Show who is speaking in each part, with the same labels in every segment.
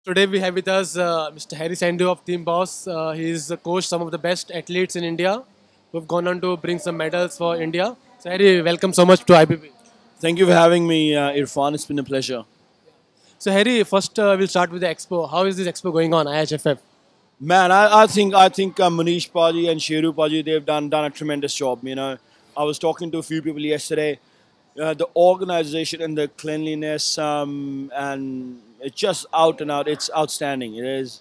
Speaker 1: Today we have with us Mr. Harry Sandhu of Team Boss. He is coached some of the best athletes in India who have gone on to bring some medals for India. So Harry, welcome so much to IBB.
Speaker 2: Thank you for having me, Irfan. It's been a pleasure.
Speaker 1: So Harry, first we'll start with the expo. How is this expo going on, IHFF?
Speaker 2: Man, I think Manish Paji and Sheru Paji, they've done a tremendous job. I was talking to a few people yesterday. The organization and the cleanliness, and it's just out and out. It's outstanding. It is.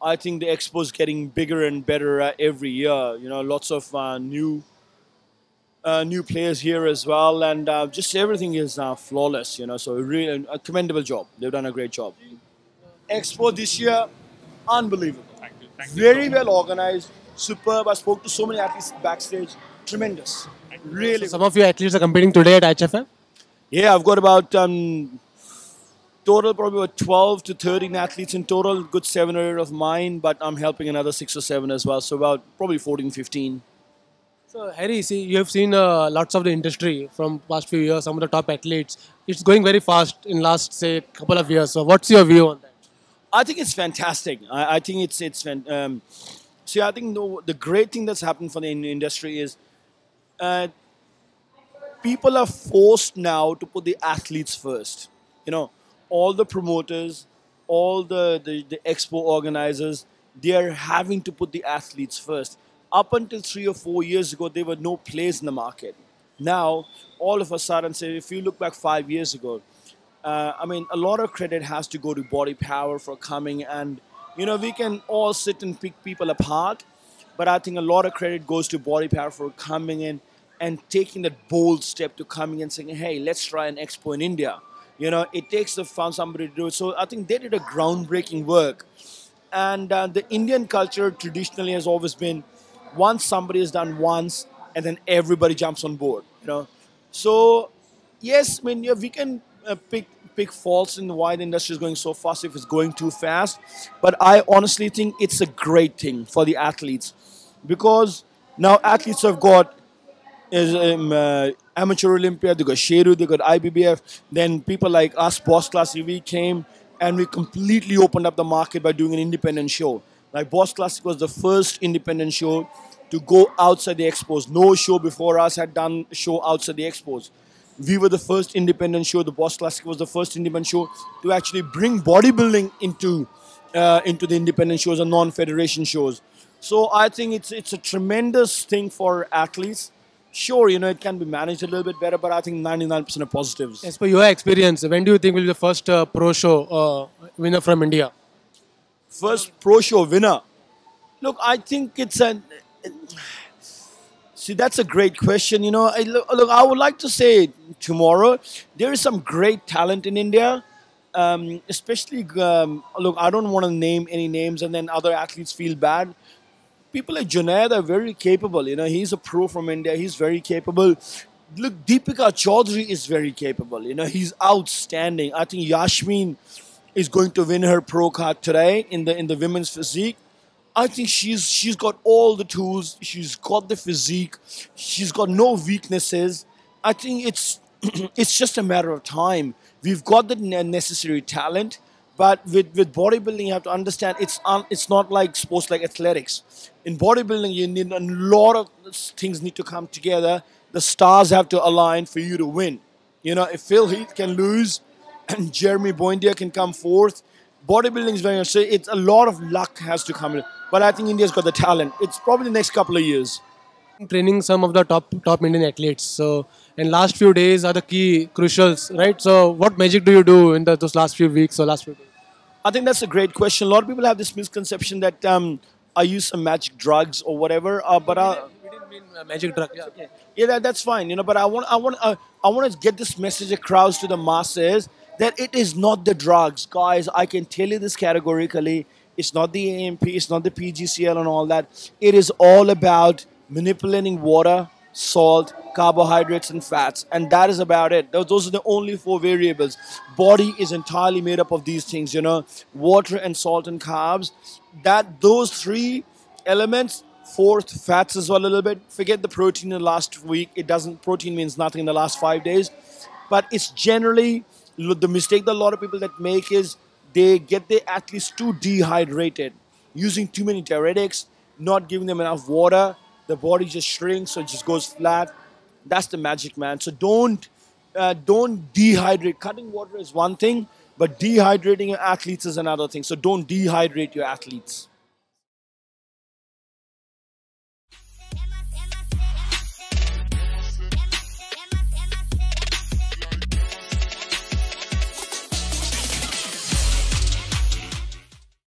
Speaker 2: I think the expo is getting bigger and better every year. Lots of new players here as well, and just everything is flawless. So really a commendable job. They've done a great job. Expo this year, unbelievable.
Speaker 3: Thank you. Thank you so
Speaker 2: Very
Speaker 3: much.
Speaker 2: well organized, superb. I spoke to so many athletes backstage. Tremendous.
Speaker 1: So
Speaker 2: Really
Speaker 1: some
Speaker 2: good.
Speaker 1: of your athletes are competing today at IHFF.
Speaker 2: Yeah, I've got about total probably about 12 to 13 athletes in total. Good 7 or 8 of mine, but I'm helping another 6 or 7 as well. So about probably 14, 15.
Speaker 1: So Harry, see, you have seen lots of the industry from past few years, some of the top athletes. It's going very fast in last, say, couple of years. So what's your view on that?
Speaker 2: I think it's fantastic. I think see, I think the great thing that's happened for the industry is uh, people are forced now to put the athletes first. All the promoters, all the expo organizers, they are having to put the athletes first. Up until 3 or 4 years ago, there were no players in the market. Now, all of a sudden, say, if you look back 5 years ago, a lot of credit has to go to Body Power for coming, and we can all sit and pick people apart, but I think a lot of credit goes to Body Power for coming in and taking that bold step to coming and saying, "Hey, let's try an expo in India." It takes the fun somebody to do it. So I think they did a groundbreaking work, and the Indian culture traditionally has always been once somebody has done once, and then everybody jumps on board. So yes, yeah, we can pick faults in why the industry is going so fast if it's going too fast, but I honestly think it's a great thing for the athletes because now athletes have got amateur Olympia, they got Sheru, they got IBBF. Then people like us, Boss Classic, we came and we completely opened up the market by doing an independent show. Like Boss Classic was the first independent show to go outside the expos. No show before us had done a show outside the expos. We were the first independent show. The Boss Classic was the first independent show to actually bring bodybuilding into the independent shows and non-federation shows. So I think it's a tremendous thing for athletes. Sure, it can be managed a little bit better, but I think 99% are positives.
Speaker 1: As per your experience, when do you think will be the first pro show winner from India?
Speaker 2: First pro show winner. Look, I think it's an. See, that's a great question. Look, I would like to say tomorrow there is some great talent in India. Especially, look, I don't want to name any names and then other athletes feel bad. People like Junaid are very capable. He's a pro from India. He's very capable. Look, Deepika Chaudhary is very capable. He's outstanding. I think Yashmin is going to win her pro card today in the women's physique. I think she's got all the tools. She's got the physique. She's got no weaknesses. I think it's it's just a matter of time. We've got the necessary talent, but with bodybuilding, you have to understand it's not like sports like athletics. In bodybuilding, you need a lot of things need to come together. The stars have to align for you to win. If Phil Heath can lose and Jeremy Boindia can come fourth, bodybuilding is very much. So it's a lot of luck has to come in. But I think India's got the talent. It's probably the next couple of years.
Speaker 1: Training some of the top Indian athletes. So, in last few days are the key crucials, right? So, what magic do you do in those last few weeks or last few days?
Speaker 2: I think that's a great question. A lot of people have this misconception that I use some magic drugs or whatever. But
Speaker 1: We didn't mean magic drug. Yeah.
Speaker 2: yeah, that's fine. But I want to get this message across to the masses that it is not the drugs, guys. I can tell you this categorically. It's not the AMP, it's not the PGCL and all that. It is all about manipulating water, salt, carbohydrates, and fats, and that is about it. Those are the only four variables. Body is entirely made up of these things. Water and salt and carbs. Those three elements. Fourth, fats as well a little bit. Forget the protein in the last week. It doesn't. Protein means nothing in the last 5 days, but it's generally the mistake that a lot of people that make is they get their athletes too dehydrated, using too many diuretics, not giving them enough water. The body just shrinks, so it just goes flat. That's the magic, man. So don't dehydrate. Cutting water is one thing, but dehydrating your athletes is another thing. So don't dehydrate your athletes.